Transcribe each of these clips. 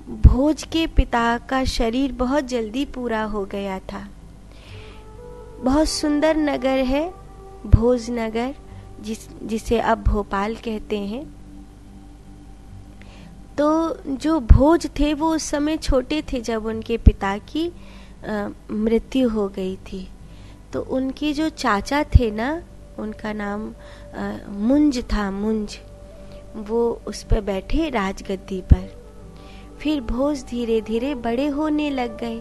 भोज के पिता का शरीर बहुत जल्दी पूरा हो गया था। बहुत सुंदर नगर है भोज नगर, जिसे अब भोपाल कहते हैं। तो जो भोज थे वो उस समय छोटे थे जब उनके पिता की मृत्यु हो गई थी। तो उनके जो चाचा थे ना, उनका नाम मुंज था, मुंज, वो उस पर बैठे राजगद्दी पर। फिर भोज धीरे धीरे बड़े होने लग गए।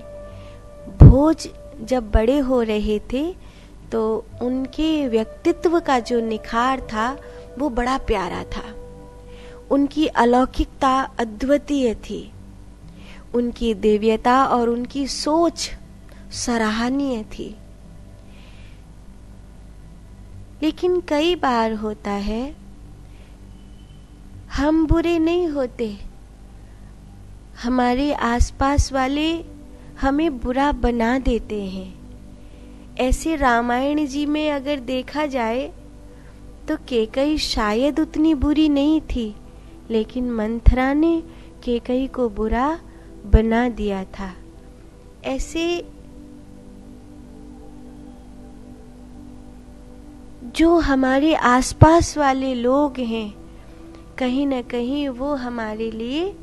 भोज जब बड़े हो रहे थे तो उनके व्यक्तित्व का जो निखार था वो बड़ा प्यारा था। उनकी अलौकिकता अद्वितीय थी, उनकी दिव्यता और उनकी सोच सराहनीय थी। लेकिन कई बार होता है हम बुरे नहीं होते, हमारे आसपास वाले हमें बुरा बना देते हैं। ऐसे रामायण जी में अगर देखा जाए तो कैकेयी शायद उतनी बुरी नहीं थी, लेकिन मंथरा ने कैकेयी को बुरा बना दिया था। ऐसे जो हमारे आसपास वाले लोग हैं, कहीं न कहीं वो हमारे लिए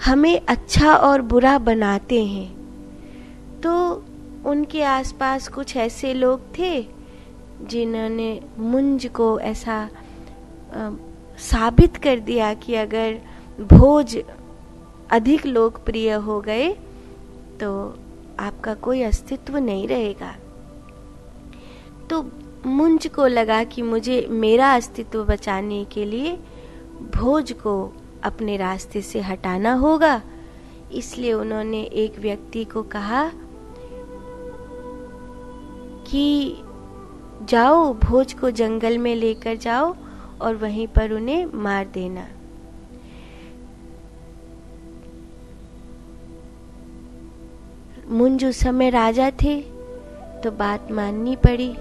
हमें अच्छा और बुरा बनाते हैं। तो उनके आसपास कुछ ऐसे लोग थे जिन्होंने मुंज को ऐसा साबित कर दिया कि अगर भोज अधिक लोकप्रिय हो गए तो आपका कोई अस्तित्व नहीं रहेगा। तो मुंज को लगा कि मुझे मेरा अस्तित्व बचाने के लिए भोज को अपने रास्ते से हटाना होगा। इसलिए उन्होंने एक व्यक्ति को कहा कि जाओ, भोज को जंगल में लेकर जाओ और वहीं पर उन्हें मार देना। मुंज उस समय राजा थे तो बात माननी पड़ी।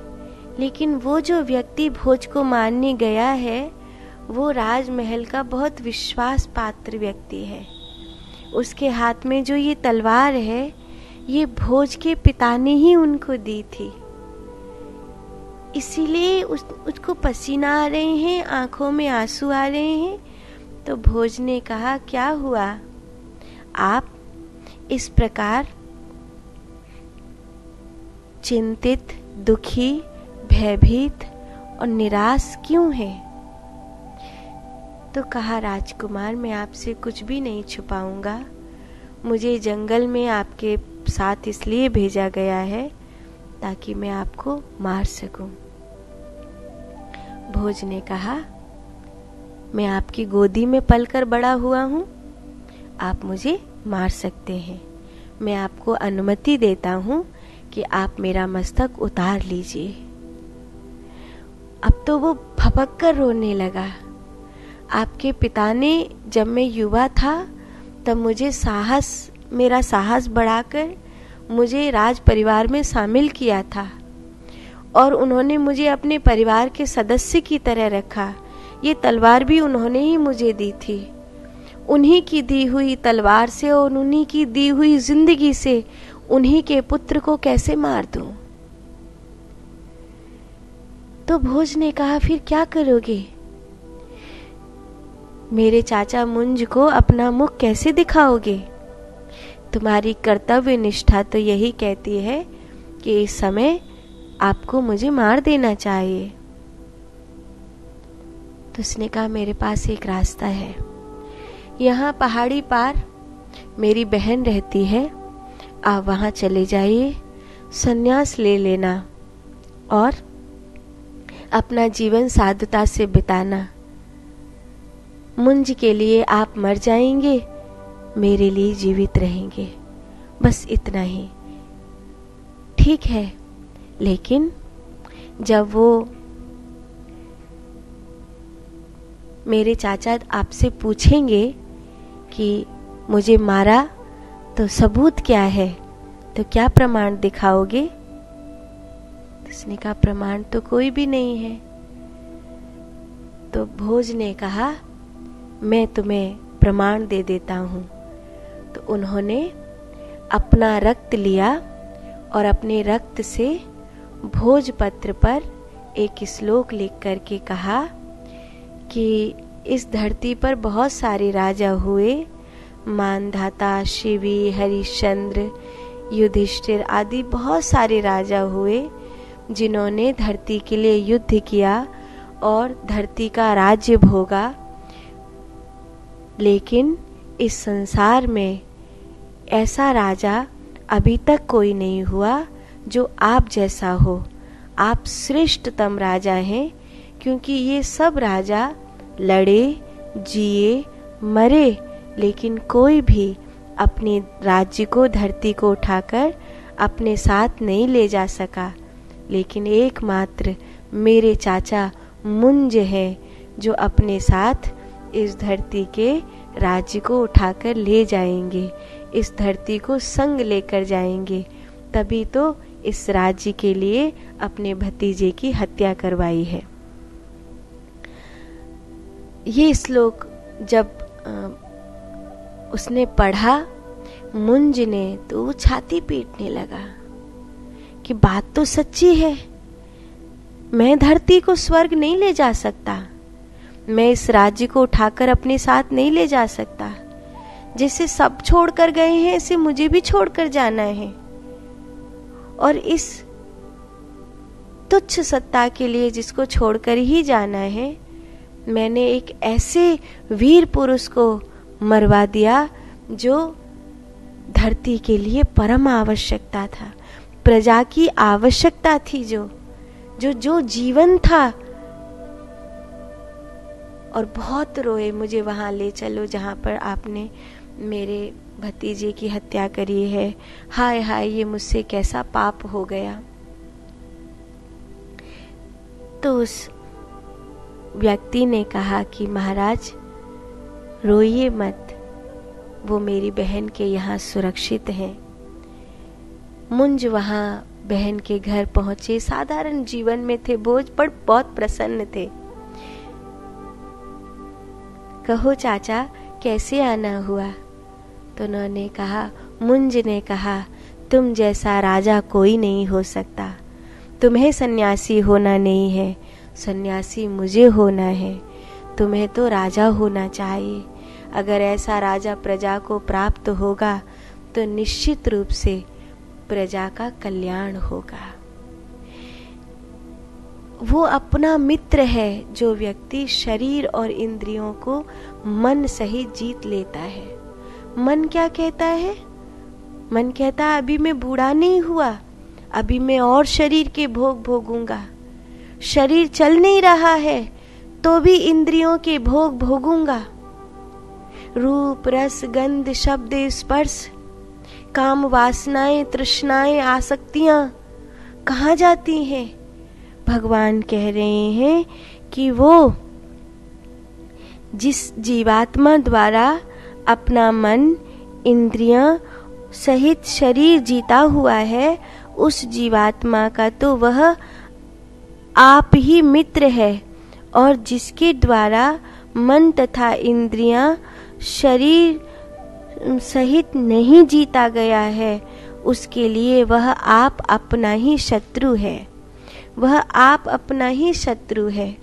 लेकिन वो जो व्यक्ति भोज को मारने गया है वो राजमहल का बहुत विश्वास पात्र व्यक्ति है। उसके हाथ में जो ये तलवार है ये भोज के पिता ने ही उनको दी थी। इसीलिए उसको पसीना आ रहे हैं, आंखों में आंसू आ रहे हैं। तो भोज ने कहा, क्या हुआ, आप इस प्रकार चिंतित, दुखी, भयभीत और निराश क्यों है? तो कहा, राजकुमार, मैं आपसे कुछ भी नहीं छुपाऊंगा। मुझे जंगल में आपके साथ इसलिए भेजा गया है ताकि मैं आपको मार सकूं। भोज ने कहा, मैं आपकी गोदी में पलकर बड़ा हुआ हूं, आप मुझे मार सकते हैं। मैं आपको अनुमति देता हूं कि आप मेरा मस्तक उतार लीजिए। अब तो वो भपक कर रोने लगा। आपके पिता ने, जब मैं युवा था तब मुझे मेरा साहस बढ़ाकर मुझे राज परिवार में शामिल किया था और उन्होंने मुझे अपने परिवार के सदस्य की तरह रखा। ये तलवार भी उन्होंने ही मुझे दी थी। उन्हीं की दी हुई तलवार से और उन्हीं की दी हुई जिंदगी से उन्हीं के पुत्र को कैसे मार दूं? तो भोज ने कहा, फिर क्या करोगे? मेरे चाचा मुंज को अपना मुख कैसे दिखाओगे? तुम्हारी कर्तव्य निष्ठा तो यही कहती है कि इस समय आपको मुझे मार देना चाहिए। तो उसने कहा, मेरे पास एक रास्ता है। यहाँ पहाड़ी पार मेरी बहन रहती है, आप वहां चले जाइए, संन्यास ले लेना और अपना जीवन साधुता से बिताना। मुंज के लिए आप मर जाएंगे, मेरे लिए जीवित रहेंगे, बस इतना ही। ठीक है, लेकिन जब वो मेरे चाचा आपसे पूछेंगे कि मुझे मारा तो सबूत क्या है, तो क्या प्रमाण दिखाओगे? उसने कहा, प्रमाण तो कोई भी नहीं है। तो भोज ने कहा, मैं तुम्हें प्रमाण दे देता हूँ। तो उन्होंने अपना रक्त लिया और अपने रक्त से भोजपत्र पर एक श्लोक लिख करके कहा कि इस धरती पर बहुत सारे राजा हुए, मानधाता, शिवी, हरिश्चंद्र, युधिष्ठिर आदि बहुत सारे राजा हुए जिन्होंने धरती के लिए युद्ध किया और धरती का राज्य भोगा। लेकिन इस संसार में ऐसा राजा अभी तक कोई नहीं हुआ जो आप जैसा हो। आप श्रेष्ठतम राजा हैं, क्योंकि ये सब राजा लड़े, जिए, मरे, लेकिन कोई भी अपने राज्य को, धरती को उठाकर अपने साथ नहीं ले जा सका। लेकिन एकमात्र मेरे चाचा मुंज हैं जो अपने साथ इस धरती के राज्य को उठाकर ले जाएंगे, इस धरती को संग लेकर जाएंगे। तभी तो इस राज्य के लिए अपने भतीजे की हत्या करवाई है। ये श्लोक जब उसने पढ़ा मुंज ने, तो वो छाती पीटने लगा कि बात तो सच्ची है। मैं धरती को स्वर्ग नहीं ले जा सकता, मैं इस राज्य को उठाकर अपने साथ नहीं ले जा सकता। जैसे सब छोड़कर गए हैं, ऐसे मुझे भी छोड़कर जाना है। और इस तुच्छ सत्ता के लिए जिसको छोड़कर ही जाना है, मैंने एक ऐसे वीर पुरुष को मरवा दिया जो धरती के लिए परम आवश्यकता था, प्रजा की आवश्यकता थी, जो जीवन था। और बहुत रोए, मुझे वहां ले चलो जहां पर आपने मेरे भतीजे की हत्या करी है। हाय हाय, ये मुझसे कैसा पाप हो गया। तो उस व्यक्ति ने कहा कि महाराज रोइए मत, वो मेरी बहन के यहाँ सुरक्षित हैं। मुंज वहां बहन के घर पहुंचे, साधारण जीवन में थे भोज, पर बहुत प्रसन्न थे। कहो चाचा, कैसे आना हुआ? तो उन्होंने कहा, मुंज ने कहा, तुम जैसा राजा कोई नहीं हो सकता, तुम्हें सन्यासी होना नहीं है, सन्यासी मुझे होना है। तुम्हें तो राजा होना चाहिए। अगर ऐसा राजा प्रजा को प्राप्त होगा तो निश्चित रूप से प्रजा का कल्याण होगा। वो अपना मित्र है जो व्यक्ति शरीर और इंद्रियों को मन सहित जीत लेता है। मन क्या कहता है? मन कहता है अभी मैं बूढ़ा नहीं हुआ, अभी मैं और शरीर के भोग भोगूंगा। शरीर चल नहीं रहा है तो भी इंद्रियों के भोग भोगूंगा। रूप, रस, गंध, शब्द, स्पर्श, काम, वासनाएं, तृष्णाएं, आसक्तियां कहाँ जाती हैं? भगवान कह रहे हैं कि वो जिस जीवात्मा द्वारा अपना मन, इंद्रियां सहित शरीर जीता हुआ है, उस जीवात्मा का तो वह आप ही मित्र है। और जिसके द्वारा मन तथा इंद्रियां शरीर सहित नहीं जीता गया है, उसके लिए वह आप अपना ही शत्रु है। वह आप अपना ही शत्रु है।